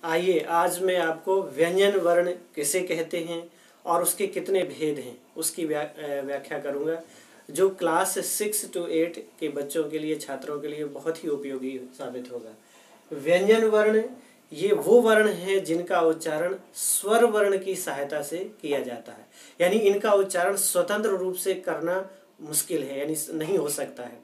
आइए आज मैं आपको व्यंजन वर्ण किसे कहते हैं और उसके कितने भेद हैं उसकी व्याख्या करूंगा, जो क्लास 6 to 8 के बच्चों के लिए, छात्रों के लिए बहुत ही उपयोगी साबित होगा। व्यंजन वर्ण ये वो वर्ण है जिनका उच्चारण स्वर वर्ण की सहायता से किया जाता है, यानी इनका उच्चारण स्वतंत्र रूप से करना मुश्किल है, यानी नहीं हो सकता है।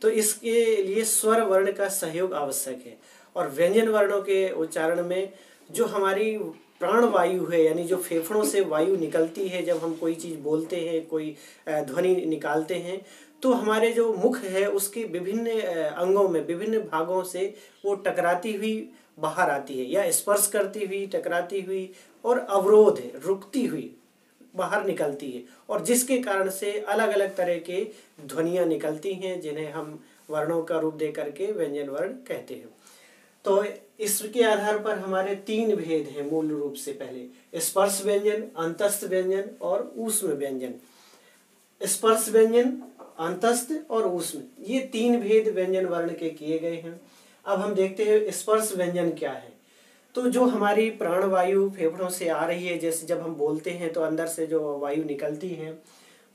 तो इसके लिए स्वर वर्ण का सहयोग आवश्यक है। और व्यंजन वर्णों के उच्चारण में जो हमारी प्राण वायु है, यानी जो फेफड़ों से वायु निकलती है, जब हम कोई चीज़ बोलते हैं, कोई ध्वनि निकालते हैं, तो हमारे जो मुख है उसके विभिन्न अंगों में, विभिन्न भागों से वो टकराती हुई बाहर आती है, या स्पर्श करती हुई, टकराती हुई और अवरोध है, रुकती हुई बाहर निकलती है, और जिसके कारण से अलग अलग तरह के ध्वनियाँ निकलती हैं, जिन्हें हम वर्णों का रूप दे करके व्यंजन वर्ण कहते हैं। तो इसके आधार पर हमारे 3 भेद हैं मूल रूप से। पहले स्पर्श व्यंजन, अंतस्थ व्यंजन और ऊष्म व्यंजन। स्पर्श व्यंजन, अंतस्थ और ऊष्म, ये 3 भेद व्यंजन वर्ण के किए गए हैं। अब हम देखते हैं स्पर्श व्यंजन क्या है। तो जो हमारी प्राणवायु फेफड़ों से आ रही है, जैसे जब हम बोलते हैं तो अंदर से जो वायु निकलती है,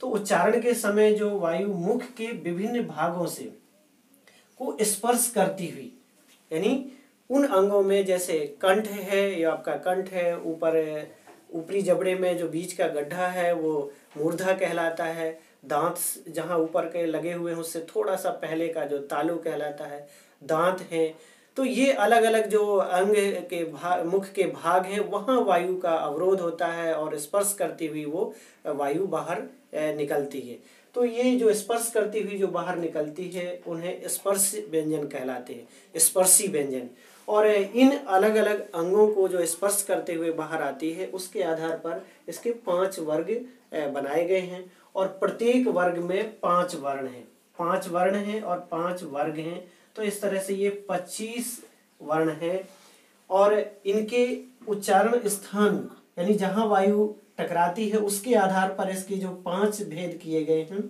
तो उच्चारण के समय जो वायु मुख के विभिन्न भागों से को स्पर्श करती हुई, यानी उन अंगों में, जैसे कंठ है, या आपका कंठ है, ऊपरी जबड़े में जो बीच का गड्ढा है वो मूर्धा कहलाता है। दांत जहाँ ऊपर के लगे हुए हैं उससे थोड़ा सा पहले का जो तालु कहलाता है। दांत हैं। तो ये अलग अलग जो अंग के मुख के भाग हैं, वहाँ वायु का अवरोध होता है और स्पर्श करती हुई वो वायु बाहर निकलती है। तो ये जो स्पर्श करती हुई जो बाहर निकलती है उन्हें स्पर्श व्यंजन कहलाते हैं, स्पर्शी व्यंजन। और इन अलग अलग अंगों को जो स्पर्श करते हुए बाहर आती है, उसके आधार पर इसके 5 वर्ग बनाए गए हैं, और प्रत्येक वर्ग में 5 वर्ण हैं। 5 वर्ण हैं और 5 वर्ग हैं। तो इस तरह से ये 25 वर्ण हैं, और इनके उच्चारण स्थान, यानी जहाँ वायु टकराती है, उसके आधार पर इसके जो 5 भेद किए गए हैं।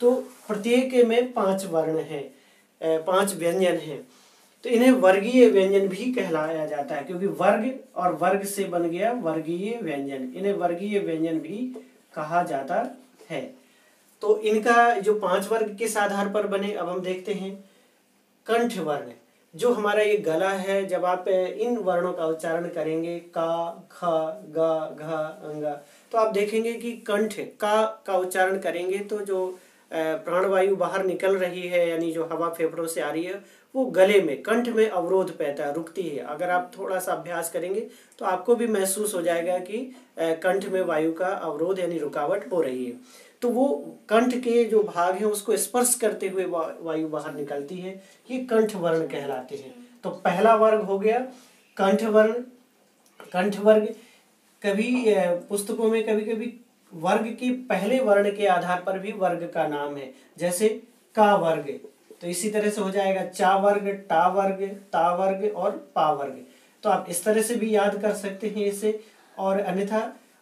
तो प्रत्येक में 5 वर्ण हैं, 5 व्यंजन हैं। तो इन्हें वर्गीय व्यंजन भी कहलाया जाता है, क्योंकि वर्ग और वर्ग से बन गया वर्गीय व्यंजन। इन्हें वर्गीय व्यंजन भी कहा जाता है। तो इनका जो 5 वर्ग किस आधार पर बने, अब हम देखते हैं। कंठ वर्ण, जो हमारा ये गला है, जब आप इन वर्णों का उच्चारण करेंगे, का, ख, ग, घ, अंग, तो आप देखेंगे कि कंठ का उच्चारण करेंगे तो जो प्राणवायु बाहर निकल रही है, यानी जो हवा फेफड़ों से आ रही है, वो गले में, कंठ में अवरोध पैदा है, रुकती है। अगर आप थोड़ा सा अभ्यास करेंगे तो आपको भी महसूस हो जाएगा कि कंठ में वायु का अवरोध यानी रुकावट हो रही है। तो वो कंठ के जो भाग हैं उसको स्पर्श करते हुए वायु बाहर निकलती है, ये कंठ वर्ण कहलाते हैं। तो पहला वर्ग हो गया कंठ वर्ण। कंठ वर्ग कभी पुस्तकों में कभी कभी वर्ग के पहले वर्ण के आधार पर भी वर्ग का नाम है, जैसे का वर्ग। तो इसी तरह से हो जाएगा चा वर्ग, टा वर्ग, ता वर्ग और पा वर्ग। तो आप इस तरह से भी याद कर सकते हैं इसे। और अन्यथा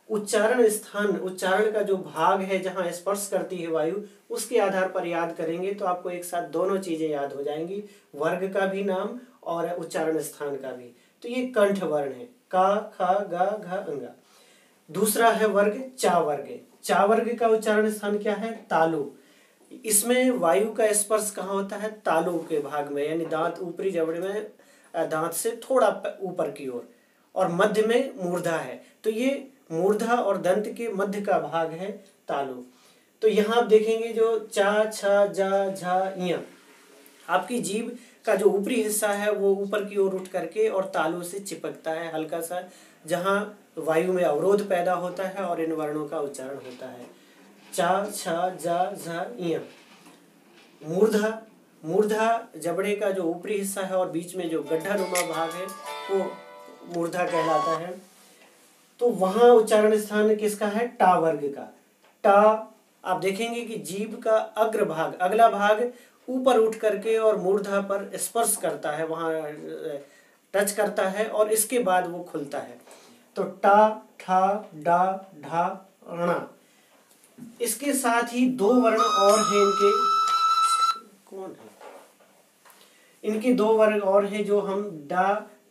उच्चारण स्थान, उच्चारण का जो भाग है जहाँ स्पर्श करती है वायु, उसके आधार पर याद करेंगे तो आपको एक साथ दोनों चीजें याद हो जाएंगी, वर्ग का भी नाम और उच्चारण स्थान का भी। तो ये कंठ वर्ण है, का, ख, ग, घ, अंग। दूसरा है वर्ग चा वर्ग। चा वर्ग का उच्चारण स्थान क्या है? तालु। इसमें वायु का स्पर्श कहाँ होता है? तालु के भाग में, यानी दांत, ऊपरी जबड़े में, दांत से थोड़ा ऊपर की ओर, और मध्य में मूर्धा है। तो ये मूर्धा और दंत के मध्य का भाग है तालु। तो यहाँ आप देखेंगे जो चा, छ, जा, झा, इया, आपकी जीभ का जो ऊपरी हिस्सा है वो ऊपर की ओर उठ करके और तालु से चिपकता है हल्का सा, जहाँ वायु में अवरोध पैदा होता है और इन वर्णों का उच्चारण होता है। चा, छ, जा, झा, इया। मूर्धा, मूर्धा जबड़े का जो ऊपरी हिस्सा है और बीच में जो गड्ढा नुमा भाग है वो मूर्धा कहलाता है। तो वहाँ उच्चारण स्थान किसका है? टा वर्ग का। टा, आप देखेंगे कि जीभ का अग्र भाग, अगला भाग ऊपर उठ करके और मूर्धा पर स्पर्श करता है, वहाँ टच करता है, और इसके बाद वो खुलता है। तो टा, ठा, डा, ढा, णा। इसके साथ ही 2 वर्ण और हैं इनके। कौन है? इनके 2 वर्ग और हैं जो हम डा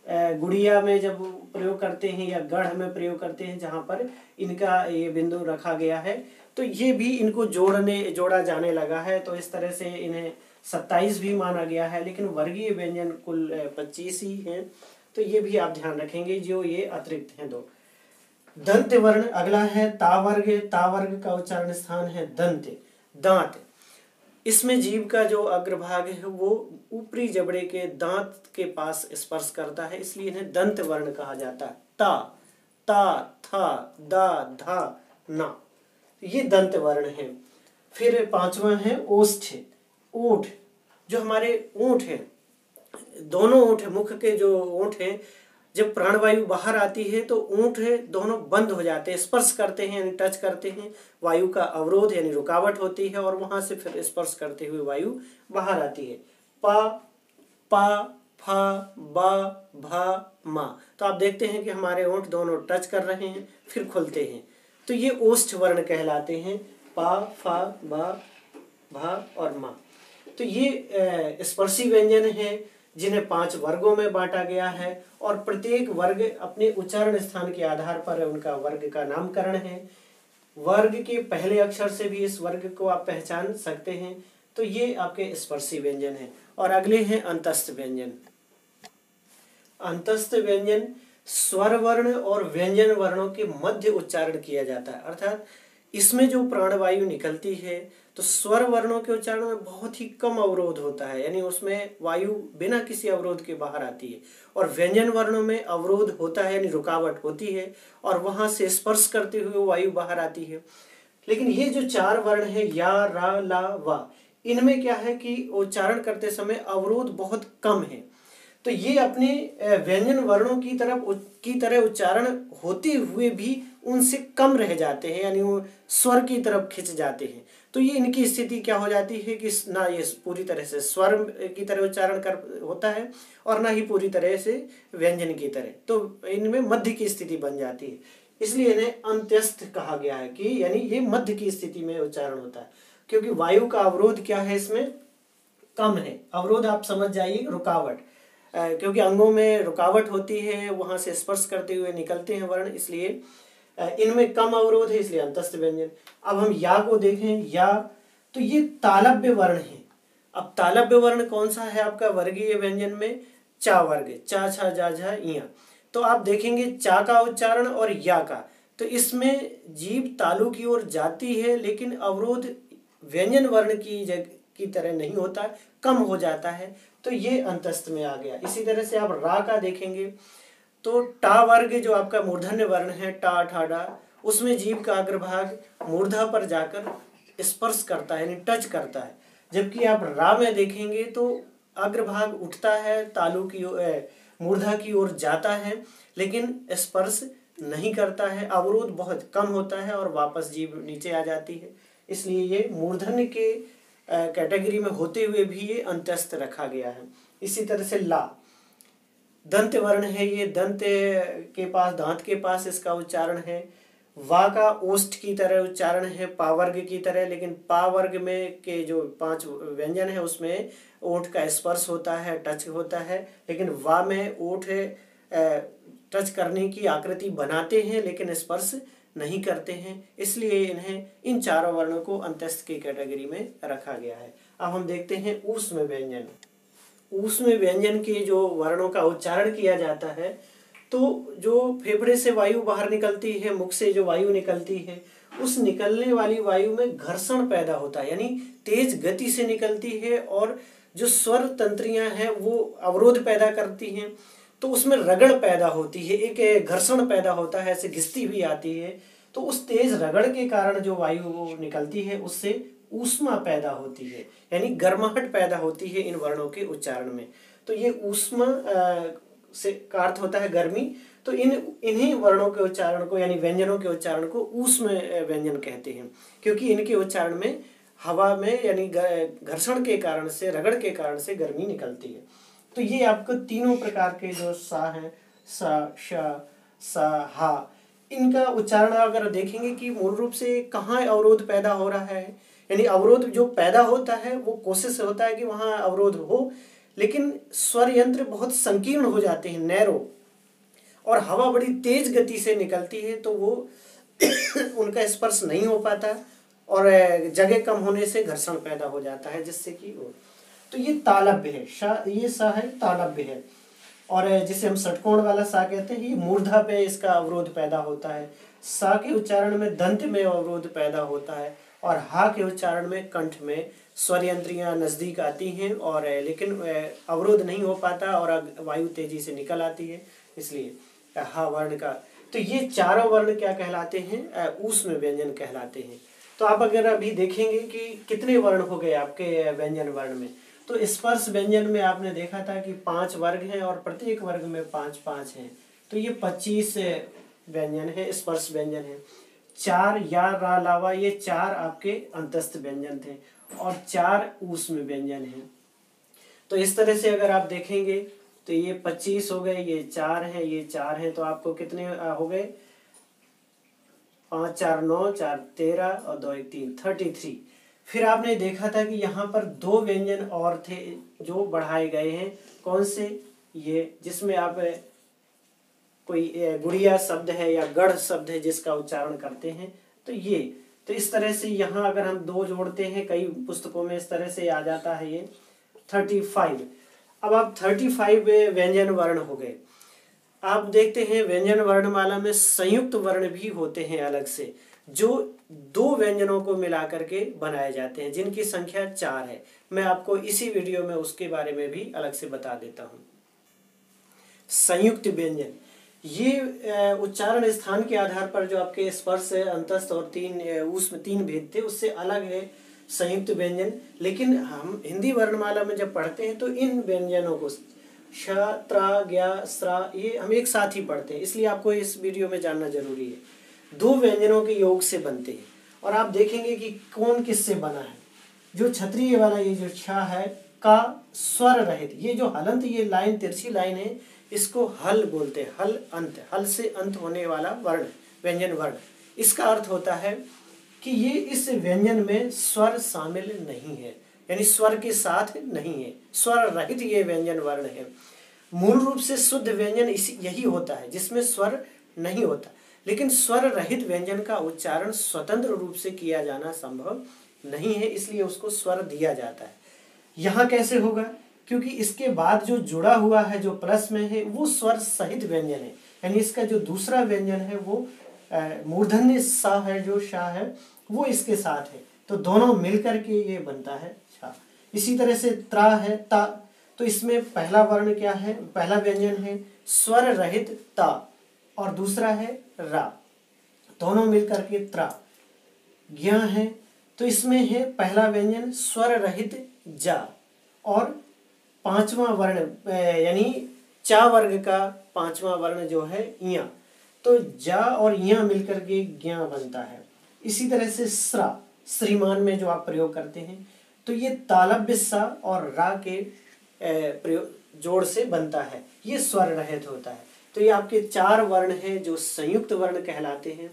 गुड़िया में जब प्रयोग करते हैं या गढ़ में प्रयोग करते हैं जहाँ पर इनका ये बिंदु रखा गया है, तो ये भी इनको जोड़ा जाने लगा है। तो इस तरह से इन्हें 27 भी माना गया है, लेकिन वर्गीय व्यंजन कुल 25 ही हैं। तो ये भी आप ध्यान रखेंगे, जो ये अतिरिक्त हैं 2। दंत वर्ण अगला है तावर्ग। तावर्ग का उच्चारण स्थान है दंत, दांत। इसमें जीभ का जो अग्रभाग है वो ऊपरी जबड़े के दांत के पास स्पर्श करता है, इसलिए इन्हें दंत वर्ण कहा जाता है। ता, ता, था, दा, धा, ना, ये दंत वर्ण है। फिर 5वां है ओष्ठ। ओठ, जो हमारे ओंठ हैं, दोनों ओंठ, मुख के जो ओंठ हैं, जब प्राणवायु बाहर आती है तो ओंठ दोनों बंद हो जाते हैं, स्पर्श करते हैं यानी टच करते हैं, वायु का अवरोध यानी रुकावट होती है और वहां से फिर स्पर्श करते हुए वायु बाहर आती है। पा, पा, फा, बा, भा, मा। तो आप देखते हैं कि हमारे ओंठ दोनों टच कर रहे हैं फिर खुलते हैं, तो ये ओष्ठ वर्ण कहलाते हैं। पा, फा, बा, भा और मा। तो ये स्पर्शी व्यंजन है जिन्हें 5 वर्गों में बांटा गया है और प्रत्येक वर्ग अपने उच्चारण स्थान के आधार पर उनका वर्ग का नामकरण है। वर्ग के पहले अक्षर से भी इस वर्ग को आप पहचान सकते हैं। तो ये आपके स्पर्शी व्यंजन हैं। और अगले हैं अंतस्थ व्यंजन। अंतस्थ व्यंजन स्वर वर्ण और व्यंजन वर्णों के मध्य उच्चारण किया जाता है, अर्थात इसमें जो प्राणवायु निकलती है तो स्वर वर्णों के उच्चारण में बहुत ही कम अवरोध होता है, यानी उसमें वायु बिना किसी अवरोध के बाहर आती है। और व्यंजन वर्णों में अवरोध होता है यानी रुकावट होती है और वहां से स्पर्श करते हुए वायु बाहर आती है। लेकिन ये जो 4 वर्ण है या, रा, ला, वा, इनमें क्या है कि उच्चारण करते समय अवरोध बहुत कम है। तो ये अपने व्यंजन वर्णों की तरह उच्चारण होते हुए भी उनसे कम रह जाते हैं, यानी वो स्वर की तरफ खिंच जाते हैं। तो ये इनकी स्थिति क्या हो जाती है कि ना ये पूरी तरह से स्वर की तरह उच्चारण कर होता है और ना ही पूरी तरह से व्यंजन की तरह, तो इनमें मध्य की स्थिति बन जाती है। इसलिए इन्हें अंत्यस्थ कहा गया है कि यानी ये मध्य की स्थिति में उच्चारण होता है, क्योंकि वायु का अवरोध क्या है, इसमें कम है। अवरोध आप समझ जाइए, रुकावट, क्योंकि अंगों में रुकावट होती है, वहां से स्पर्श करते हुए निकलते हैं वर्ण, इसलिए इनमें कम अवरोध है, इसलिए अंतस्थ व्यंजन। अब हम या को देखें, या तो ये तालव्य वर्ण है। अब तालव्य वर्ण कौन सा है आपका वर्गीय व्यंजन में? चा वर्ग, चा, छा, जा, झा, इया। तो आप देखेंगे चा का उच्चारण और या का, तो इसमें जीभ तालु की ओर जाती है, लेकिन अवरोध व्यंजन वर्ण की तरह नहीं होता, कम हो जाता है, तो ये अंतस्थ में आ गया। इसी तरह से आप रा का देखेंगे तो टा वर्ग जो आपका मूर्धन्य वर्ण है, टा, ठा, डा, उसमें जीभ का अग्रभाग मूर्धा पर जाकर स्पर्श करता है यानी टच करता है। जबकि आप रा में देखेंगे तो अग्रभाग उठता है, तालु की मूर्धा की ओर जाता है, लेकिन स्पर्श नहीं करता है, अवरोध बहुत कम होता है और वापस जीभ नीचे आ जाती है। इसलिए ये मूर्धन्य के कैटेगरी में होते हुए भी ये अंत्यस्थ रखा गया है। इसी तरह से ला दंत वर्ण है, ये दंत के पास, दांत के पास इसका उच्चारण है। वा का ओष्ठ की तरह उच्चारण है, पावर्ग की तरह, लेकिन पावर्ग में के जो 5 व्यंजन है उसमें ओठ का स्पर्श होता है, टच होता है, लेकिन वा में ओठ टच करने की आकृति बनाते हैं लेकिन स्पर्श नहीं करते हैं, इसलिए इन्हें इन 4 वर्णों को अंत्यस्थ की कैटेगरी में रखा गया है। अब हम देखते हैं ऊष्म व्यंजन। ऊष्म व्यंजन के जो वर्णों का उच्चारण किया जाता है, तो जो फेफड़े से वायु बाहर निकलती है, मुख से जो वायु निकलती है, उस निकलने वाली वायु में घर्षण पैदा होता है, यानी तेज गति से निकलती है और जो स्वर तंत्रियां हैं वो अवरोध पैदा करती हैं, तो उसमें रगड़ पैदा होती है, एक घर्षण पैदा होता है, ऐसे घिसती हुई आती है। तो उस तेज रगड़ के कारण जो वायु निकलती है उससे ऊष्मा पैदा होती है, यानी गर्माहट पैदा होती है इन वर्णों के उच्चारण में। तो ये ऊष्मा से का अर्थ होता है गर्मी। तो इन्हीं वर्णों के उच्चारण को यानी व्यंजनों के उच्चारण को ऊष्म व्यंजन कहते हैं, क्योंकि इनके उच्चारण में हवा में यानी घर्षण के कारण से, रगड़ के कारण से गर्मी निकलती है। तो ये आपको तीनों प्रकार के जो सा हैं, सा, श, सा, हा, इनका उच्चारण अगर देखेंगे कि मूल रूप से कहाँ अवरोध पैदा हो रहा है, यानी अवरोध जो पैदा होता है वो कोशिश होता है कि वहाँ अवरोध हो, लेकिन स्वर यंत्र बहुत संकीर्ण हो जाते हैं, नैरो, और हवा बड़ी तेज गति से निकलती है तो वो उनका स्पर्श नहीं हो पाता और जगह कम होने से घर्षण पैदा हो जाता है, जिससे कि वो, तो ये तालव्य है। सा, ये सा है, तालव्य है। और जिसे हम षटकोण वाला सा कहते हैं, ये मूर्धा पे इसका अवरोध पैदा होता है। सा के उच्चारण में दंत में अवरोध पैदा होता है और हा के उच्चारण में कंठ में स्वर यंत्रियां नजदीक आती हैं और लेकिन अवरोध नहीं हो पाता और वायु तेजी से निकल आती है, इसलिए हा वर्ण का। तो ये चारों वर्ण क्या कहलाते हैं? ऊष्म व्यंजन कहलाते हैं। तो आप अगर अभी देखेंगे कि कितने वर्ण हो गए आपके व्यंजन वर्ण में, तो स्पर्श व्यंजन में आपने देखा था कि 5 वर्ग हैं और प्रत्येक वर्ग में 5-5 हैं, तो ये 25 व्यंजन है, स्पर्श व्यंजन है। 4 या, रा, लावा, ये 4 आपके अंतस्थ व्यंजन थे और 4 ऊष्म व्यंजन हैं। तो इस तरह से अगर आप देखेंगे तो ये 25 हो गए, ये 4 हैं, ये 4 हैं, तो आपको कितने हो गए? 5 4 9, 4 13 और 2 1 3, 33। फिर आपने देखा था कि यहाँ पर 2 व्यंजन और थे जो बढ़ाए गए हैं। कौन से? ये जिसमें आप कोई गुड़िया शब्द है या गढ़ शब्द है जिसका उच्चारण करते हैं, तो ये, तो इस तरह से यहाँ अगर हम 2 जोड़ते हैं, कई पुस्तकों में इस तरह से आ जाता है ये 35। अब आप 35 व्यंजन वर्ण हो गए। आप देखते हैं व्यंजन वर्णमाला में संयुक्त वर्ण भी होते हैं अलग से, जो 2 व्यंजनों को मिलाकर के बनाए जाते हैं, जिनकी संख्या 4 है। मैं आपको इसी वीडियो में उसके बारे में भी अलग से बता देता हूँ। संयुक्त व्यंजन, ये उच्चारण स्थान के आधार पर जो आपके स्पर्श, अंतस्थ और 3 ऊष्म 3 भेद थे, उससे अलग है संयुक्त व्यंजन। लेकिन हम हिंदी वर्णमाला में जब पढ़ते हैं तो इन व्यंजनों को श, त्रा, ज्ञा, स्रा, ये हम एक साथ ही पढ़ते हैं, इसलिए आपको इस वीडियो में जानना जरूरी है। 2 व्यंजनों के योग से बनते हैं और आप देखेंगे कि कौन किससे बना है। जो क्षत्रिय वाला ये जो छ है, का स्वर रहित, ये जो हलंत, ये लाइन, तिरछी लाइन है, इसको हल बोलते हैं। हल अंत, हल से अंत होने वाला वर्ण, व्यंजन वर्ण। इसका अर्थ होता है कि ये इस व्यंजन में स्वर शामिल नहीं है, यानी स्वर के साथ नहीं है, स्वर रहित ये व्यंजन वर्ण है। मूल रूप से शुद्ध व्यंजन इसी यही होता है जिसमें स्वर नहीं होता, लेकिन स्वर रहित व्यंजन का उच्चारण स्वतंत्र रूप से किया जाना संभव नहीं है, इसलिए उसको स्वर दिया जाता है। यहाँ कैसे होगा? क्योंकि इसके बाद जो जुड़ा हुआ है, जो प्लस में है, वो स्वर सहित व्यंजन है, यानी इसका जो दूसरा व्यंजन है वो मूर्धन्य सा है, जो शाह है वो इसके साथ है, तो दोनों मिलकर के ये बनता है छा। इसी तरह से त्रा है, ता, तो इसमें पहला वर्ण क्या है? पहला व्यंजन है स्वर रहित ता और दूसरा है रा, दोनों मिलकर के त्रा। ज्ञा है, तो इसमें है पहला व्यंजन स्वर रहित जा और 5वां वर्ण यानी चा वर्ग का 5वां वर्ण जो है इया, तो जा और इया मिलकर के ज्ञा बनता है। इसी तरह से स्रा, श्रीमान में जो आप प्रयोग करते हैं, तो ये तालव्य सा और रा के प्रयोग जोड़ से बनता है, ये स्वर रहित होता है। तो ये आपके 4 वर्ण हैं जो संयुक्त वर्ण कहलाते हैं।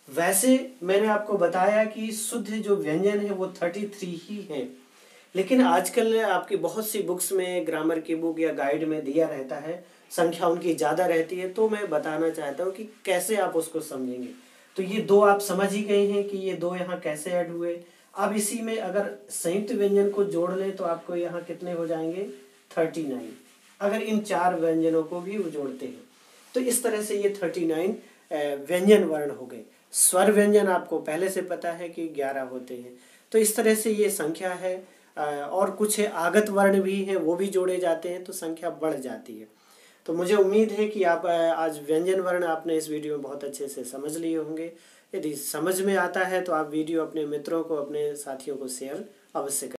वैसे मैंने आपको बताया कि शुद्ध जो व्यंजन है वो 33 ही है, लेकिन आजकल आपकी बहुत सी बुक्स में, ग्रामर की बुक या गाइड में दिया रहता है, संख्या उनकी ज़्यादा रहती है, तो मैं बताना चाहता हूँ कि कैसे आप उसको समझेंगे। तो ये 2 आप समझ ही गए हैं कि ये 2 यहाँ कैसे ऐड हुए। अब इसी में अगर संयुक्त व्यंजन को जोड़ लें तो आपको यहाँ कितने हो जाएंगे? 39, अगर इन 4 व्यंजनों को भी जोड़ते हैं। तो इस तरह से ये 39 व्यंजन वर्ण हो गए। स्वर व्यंजन आपको पहले से पता है कि 11 होते हैं। तो इस तरह से ये संख्या है। और कुछ आगत वर्ण भी हैं, वो भी जोड़े जाते हैं, तो संख्या बढ़ जाती है। तो मुझे उम्मीद है कि आप आज व्यंजन वर्ण आपने इस वीडियो में बहुत अच्छे से समझ लिए होंगे। यदि समझ में आता है तो आप वीडियो अपने मित्रों को, अपने साथियों को शेयर अवश्य करें।